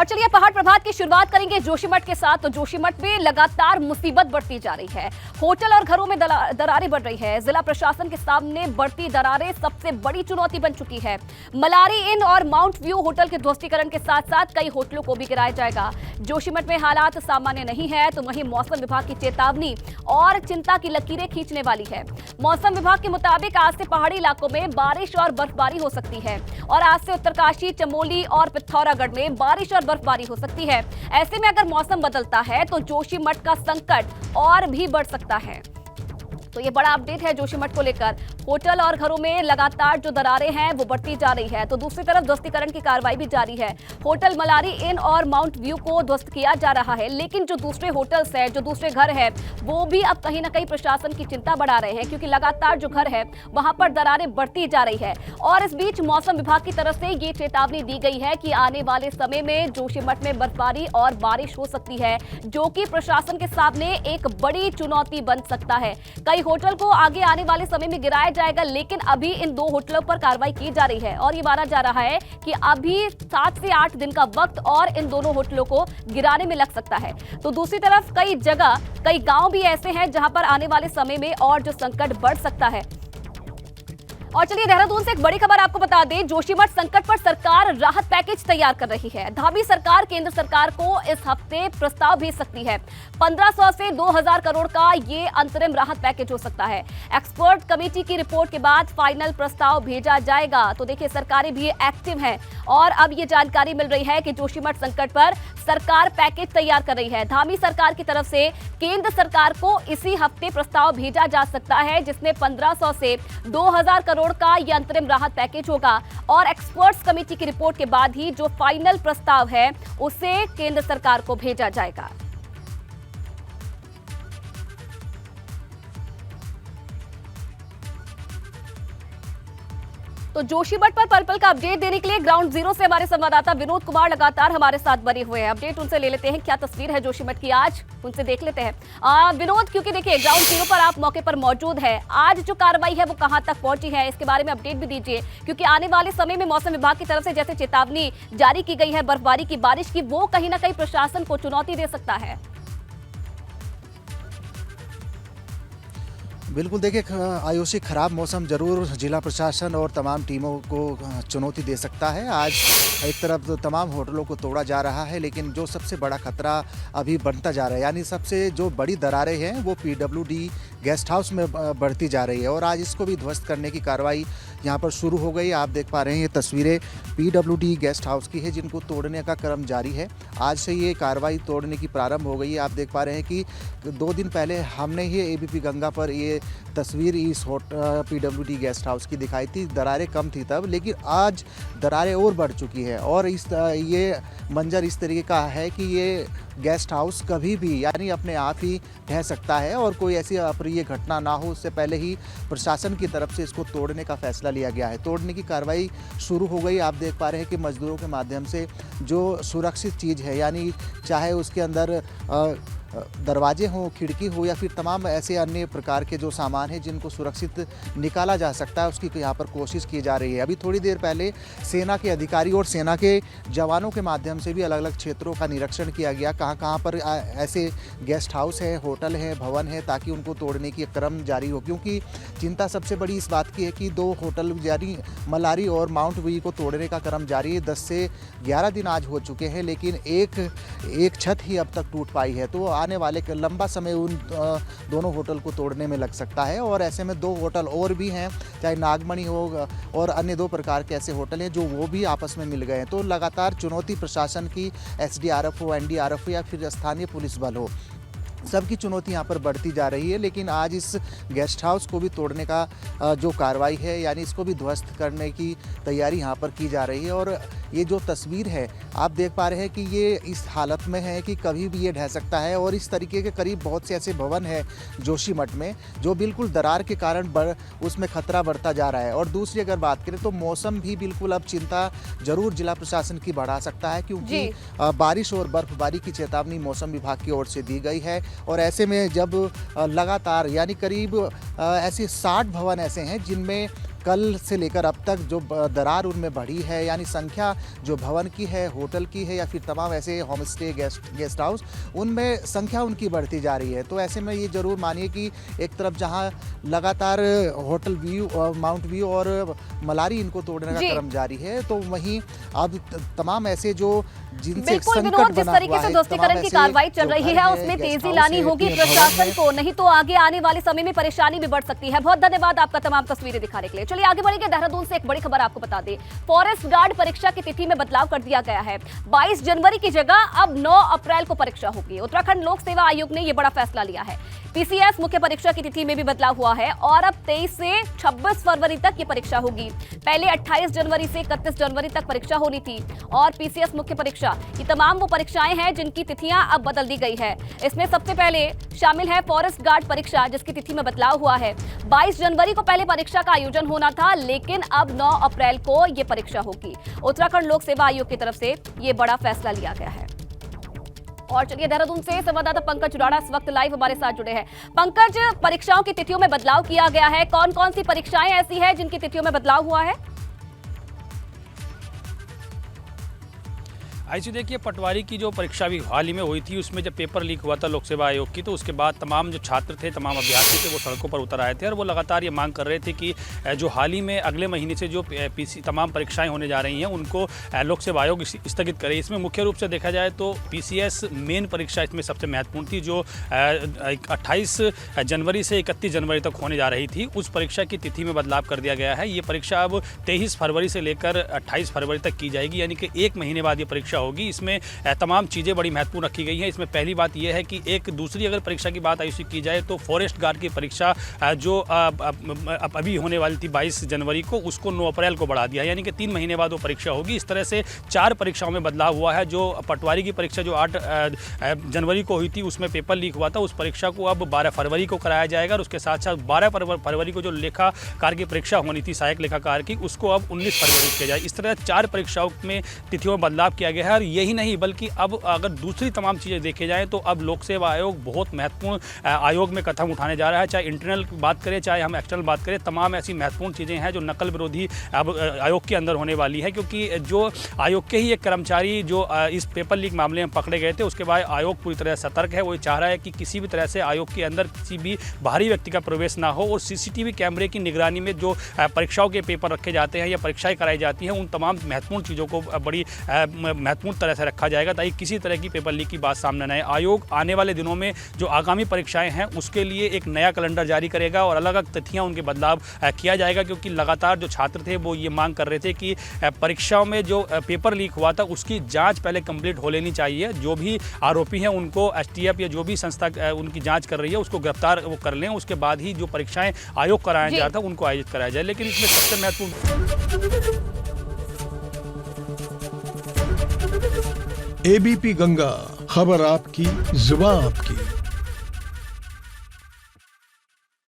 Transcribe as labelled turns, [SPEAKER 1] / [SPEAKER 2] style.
[SPEAKER 1] चलिए पहाड़ प्रभात की शुरुआत करेंगे जोशीमठ के साथ। तो जोशीमठ में लगातार मुसीबत बढ़ती जा रही है। होटल और घरों में दरारें बढ़ रही है। जिला प्रशासन के सामने बढ़ती दरारें सबसे बड़ी चुनौती बन चुकी है। मलारी इन और माउंट व्यू होटल के ध्वस्तीकरण के साथ साथ कई होटलों को भी गिराया जाएगा। जोशीमठ में हालात सामान्य नहीं है तो वहीं मौसम विभाग की चेतावनी और चिंता की लकीरें खींचने वाली है। मौसम विभाग के मुताबिक आज से पहाड़ी इलाकों में बारिश और बर्फबारी हो सकती है और आज से उत्तरकाशी, चमोली और पिथौरागढ़ में बारिश और बर्फबारी हो सकती है। ऐसे में अगर मौसम बदलता है तो जोशीमठ का संकट और भी बढ़ सकता है। तो ये बड़ा अपडेट है जोशीमठ को लेकर। होटल और घरों में लगातार जो दरारें हैं वो बढ़ती जा रही है, तो दूसरी तरफ ध्वस्तीकरण की कार्रवाई भी जारी है। होटल मलारी इन और माउंट व्यू को ध्वस्त किया जा रहा है, लेकिन जो दूसरे होटल्स हैं, जो दूसरे घर हैं, वो भी अब कहीं ना कहीं प्रशासन की चिंता बढ़ा रहे हैं, क्योंकि लगातार जो घर है वहां पर दरारें बढ़ती जा रही है। और इस बीच मौसम विभाग की तरफ से ये चेतावनी दी गई है कि आने वाले समय में जोशीमठ में बर्फबारी और बारिश हो सकती है, जो कि प्रशासन के सामने एक बड़ी चुनौती बन सकता है। कई होटल को आगे आने वाले समय में गिराया जाएगा, लेकिन अभी इन दो होटलों पर कार्रवाई की जा रही है और ये माना जा रहा है कि अभी 7 से 8 दिन का वक्त और इन दोनों होटलों को गिराने में लग सकता है। तो दूसरी तरफ कई जगह, कई गांव भी ऐसे हैं जहां पर आने वाले समय में और जो संकट बढ़ सकता है। और चलिए देहरादून से एक बड़ी खबर आपको बता दें। जोशीमठ संकट पर सरकार राहत पैकेज तैयार कर रही है। धामी सरकार केंद्र सरकार को इस हफ्ते प्रस्ताव भेज सकती है। 1500 से 2000 करोड़ का ये अंतरिम राहत पैकेज हो सकता है। एक्सपर्ट कमेटी की रिपोर्ट के बाद फाइनल प्रस्ताव भेजा जाएगा। तो देखिए, सरकारें भी एक्टिव हैं और अब ये जानकारी मिल रही है कि जोशीमठ संकट पर सरकार पैकेज तैयार कर रही है। धामी सरकार की तरफ से केंद्र सरकार को इसी हफ्ते प्रस्ताव भेजा जा सकता है, जिसमें 1500 से 2000 करोड़ का यह अंतरिम राहत पैकेज होगा और एक्सपर्ट्स कमेटी की रिपोर्ट के बाद ही जो फाइनल प्रस्ताव है उसे केंद्र सरकार को भेजा जाएगा। तो जोशीमठ पर पल पल का अपडेट देने के लिए ग्राउंड जीरो से हमारे संवाददाता विनोद कुमार लगातार हमारे साथ बने हुए हैं। अपडेट उनसे ले लेते हैं, क्या तस्वीर है जोशीमठ की आज, उनसे देख लेते हैं। विनोद, क्योंकि देखिए ग्राउंड जीरो पर आप मौके पर मौजूद है, आज जो कार्रवाई है वो कहां तक पहुंची है, इसके बारे में अपडेट भी दीजिए, क्योंकि आने वाले समय में मौसम विभाग की तरफ से जैसे चेतावनी जारी की गई है बर्फबारी की, बारिश की, वो कहीं ना कहीं प्रशासन को चुनौती दे सकता है।
[SPEAKER 2] बिल्कुल, देखिए आयुषी खराब मौसम जरूर जिला प्रशासन और तमाम टीमों को चुनौती दे सकता है। आज एक तरफ तो तमाम होटलों को तोड़ा जा रहा है, लेकिन जो सबसे बड़ा खतरा अभी बनता जा रहा है, यानी सबसे जो बड़ी दरारें हैं वो PWD गेस्ट हाउस में बढ़ती जा रही है और आज इसको भी ध्वस्त करने की कार्रवाई यहाँ पर शुरू हो गई। आप देख पा रहे हैं ये तस्वीरें PWD गेस्ट हाउस की है, जिनको तोड़ने का क्रम जारी है। आज से ये कार्रवाई तोड़ने की प्रारंभ हो गई है। आप देख पा रहे हैं कि 2 दिन पहले हमने ही ABP गंगा पर ये तस्वीर इस PWD गेस्ट हाउस की दिखाई थी। दरारें कम थी तब, लेकिन आज दरारें और बढ़ चुकी है और ये मंजर इस तरीके का है कि ये गेस्ट हाउस कभी भी यानी अपने आप ही ढह सकता है और कोई ऐसी अप्रिय घटना ना हो, उससे पहले ही प्रशासन की तरफ से इसको तोड़ने का फैसला लिया गया है। तोड़ने की कार्रवाई शुरू हो गई। आप देख पा रहे हैं कि मजदूरों के माध्यम से जो सुरक्षित चीज़ है, यानी चाहे उसके अंदर दरवाजे हों, खिड़की हो या फिर तमाम ऐसे अन्य प्रकार के जो सामान हैं जिनको सुरक्षित निकाला जा सकता है, उसकी यहाँ पर कोशिश की जा रही है। अभी थोड़ी देर पहले सेना के अधिकारी और सेना के जवानों के माध्यम से भी अलग अलग क्षेत्रों का निरीक्षण किया गया, कहाँ पर ऐसे गेस्ट हाउस है, होटल है, भवन है, ताकि उनको तोड़ने की क्रम जारी हो। क्योंकि चिंता सबसे बड़ी इस बात की है कि 2 होटल यानी मलारी और माउंट व्यू को तोड़ने का क्रम जारी है। 10 से 11 दिन आज हो चुके हैं, लेकिन एक छत ही अब तक टूट पाई है। तो आने वाले लंबा समय उन दोनों होटल को तोड़ने में लग सकता है और ऐसे में 2 होटल और भी हैं, चाहे नागमणि हो और अन्य 2 प्रकार के ऐसे होटल हैं जो वो भी आपस में मिल गए हैं। तो लगातार चुनौती प्रशासन की, SDRF हो, NDRF हो या फिर स्थानीय पुलिस बल हो, सबकी चुनौती यहाँ पर बढ़ती जा रही है। लेकिन आज इस गेस्ट हाउस को भी तोड़ने का जो कार्रवाई है, यानी इसको भी ध्वस्त करने की तैयारी यहाँ पर की जा रही है। और ये जो तस्वीर है आप देख पा रहे हैं कि ये इस हालत में है कि कभी भी ये ढह सकता है और इस तरीके के करीब बहुत से ऐसे भवन हैं जोशीमठ में जो बिल्कुल दरार के कारण उसमें खतरा बढ़ता जा रहा है। और दूसरी अगर बात करें तो मौसम भी बिल्कुल अब चिंता जरूर जिला प्रशासन की बढ़ा सकता है, क्योंकि बारिश और बर्फबारी की चेतावनी मौसम विभाग की ओर से दी गई है। और ऐसे में जब लगातार यानी करीब ऐसे 60 भवन ऐसे हैं जिनमें कल से लेकर अब तक जो दरार उनमें बढ़ी है, यानी संख्या जो भवन की है, होटल की है या फिर तमाम ऐसे होम स्टे गेस्ट हाउस, उनमें संख्या उनकी बढ़ती जा रही है। तो ऐसे में ये ज़रूर मानिए कि एक तरफ जहां लगातार होटल व्यू, माउंट व्यू और मलारी इनको तोड़ने का क्रम जारी है, तो वहीं अब तमाम ऐसे जो जिनसे
[SPEAKER 1] बिल्कुल विनोद, जिस तरीके से ध्वस्तीकरण की कार्रवाई चल रही है उसमें तेजी लानी होगी प्रशासन को, नहीं तो आगे आने वाले समय में परेशानी भी बढ़ सकती है। बहुत धन्यवाद आपका तमाम तस्वीरें दिखाने के लिए। चलिए आगे बढ़ेंगे। देहरादून से एक बड़ी खबर आपको बता दें, फॉरेस्ट गार्ड परीक्षा की तिथि में बदलाव कर दिया गया है। 22 जनवरी की जगह अब 9 अप्रैल को परीक्षा होगी। उत्तराखंड लोक सेवा आयोग ने यह बड़ा फैसला लिया है। पीसीएस मुख्य परीक्षा की तिथि में भी बदलाव हुआ है और अब 23 से 26 फरवरी तक ये परीक्षा होगी। पहले 28 जनवरी से 31 जनवरी तक परीक्षा होनी थी और पीसीएस मुख्य परीक्षा, ये तमाम वो परीक्षाएं हैं जिनकी तिथियां अब बदल दी गई है। इसमें सबसे पहले शामिल है फॉरेस्ट गार्ड परीक्षा, जिसकी तिथि में बदलाव हुआ है। 22 जनवरी को पहले परीक्षा का आयोजन होना था, लेकिन अब 9 अप्रैल को ये परीक्षा होगी। उत्तराखंड लोक सेवा आयोग की तरफ से ये बड़ा फैसला लिया गया है। और चलिए देहरादून से संवाददाता पंकज उड़ाड़ा इस वक्त लाइव हमारे साथ जुड़े हैं। पंकज, परीक्षाओं की तिथियों में बदलाव किया गया है, कौन कौन सी परीक्षाएं ऐसी हैं जिनकी तिथियों में बदलाव हुआ है?
[SPEAKER 3] ऐसी देखिए, पटवारी की जो परीक्षा भी हाल ही में हुई थी, उसमें जब पेपर लीक हुआ था लोक सेवा आयोग की, तो उसके बाद तमाम जो छात्र थे, तमाम अभ्यर्थी थे, वो सड़कों पर उतर आए थे और वो लगातार ये मांग कर रहे थे कि जो हाल ही में अगले महीने से जो तमाम परीक्षाएं होने जा रही हैं उनको लोक सेवा आयोग स्थगित करे। इसमें मुख्य रूप से देखा जाए तो पीसीएस मेन परीक्षा इसमें सबसे महत्वपूर्ण थी, जो 28 जनवरी से 31 जनवरी तक होने जा रही थी। उस परीक्षा की तिथि में बदलाव कर दिया गया है। ये परीक्षा अब 23 फरवरी से लेकर 28 फरवरी तक की जाएगी, यानी कि 1 महीने बाद ये परीक्षा होगी। इसमें तमाम चीज़ें बड़ी महत्वपूर्ण रखी गई हैं। इसमें पहली बात यह है कि एक दूसरी अगर परीक्षा की बात आयुषी की जाए तो फॉरेस्ट गार्ड की परीक्षा जो अभी होने वाली थी 22 जनवरी को, उसको 9 अप्रैल को बढ़ा दिया, यानी कि 3 महीने बाद वो परीक्षा होगी। इस तरह से 4 परीक्षाओं में बदलाव हुआ है। जो पटवारी की परीक्षा जो 8 जनवरी को हुई थी, उसमें पेपर लीक हुआ था, उस परीक्षा को अब 12 फरवरी को कराया जाएगा और उसके साथ साथ 12 फरवरी को जो लेखाकार की परीक्षा होनी थी, सहायक लेखाकार की, उसको अब 19 फरवरी को किया जाए। इस तरह 4 परीक्षाओं में तिथियों में बदलाव किया गया है। और यही नहीं बल्कि अब अगर दूसरी तमाम चीज़ें देखे जाएं तो अब लोक सेवा आयोग बहुत महत्वपूर्ण आयोग में कदम उठाने जा रहा है। चाहे इंटरनल की बात करें, चाहे हम एक्सटर्नल बात करें, तमाम ऐसी महत्वपूर्ण चीज़ें हैं जो नकल विरोधी अब आयोग के अंदर होने वाली है। क्योंकि जो आयोग के ही एक कर्मचारी जो इस पेपर लीक मामले में पकड़े गए थे, उसके बाद आयोग पूरी तरह सतर्क है। वो चाह रहा है कि किसी भी तरह से आयोग के अंदर किसी भी बाहरी व्यक्ति का प्रवेश ना हो और सीसीटीवी कैमरे की निगरानी में जो परीक्षाओं के पेपर रखे जाते हैं या परीक्षाएं कराई जाती हैं, उन तमाम महत्वपूर्ण चीज़ों को बड़ी महत्वपूर्ण तरह से रखा जाएगा ताकि किसी तरह की पेपर लीक की बात सामने न आए। आयोग आने वाले दिनों में जो आगामी परीक्षाएं हैं उसके लिए एक नया कैलेंडर जारी करेगा और अलग अलग तिथियां उनके बदलाव किया जाएगा। क्योंकि लगातार जो छात्र थे वो ये मांग कर रहे थे कि परीक्षाओं में जो पेपर लीक हुआ था उसकी जांच पहले कंप्लीट हो लेनी चाहिए। जो भी आरोपी हैं उनको एसटीएफ या जो भी संस्था उनकी जांच कर रही है उसको गिरफ्तार वो कर लें, उसके बाद ही जो परीक्षाएं आयोग कराया जा रहा था उनको आयोजित कराया जाए। लेकिन इसमें सबसे महत्वपूर्ण
[SPEAKER 4] एबीपी गंगा, खबर आपकी, जुबान आपकी।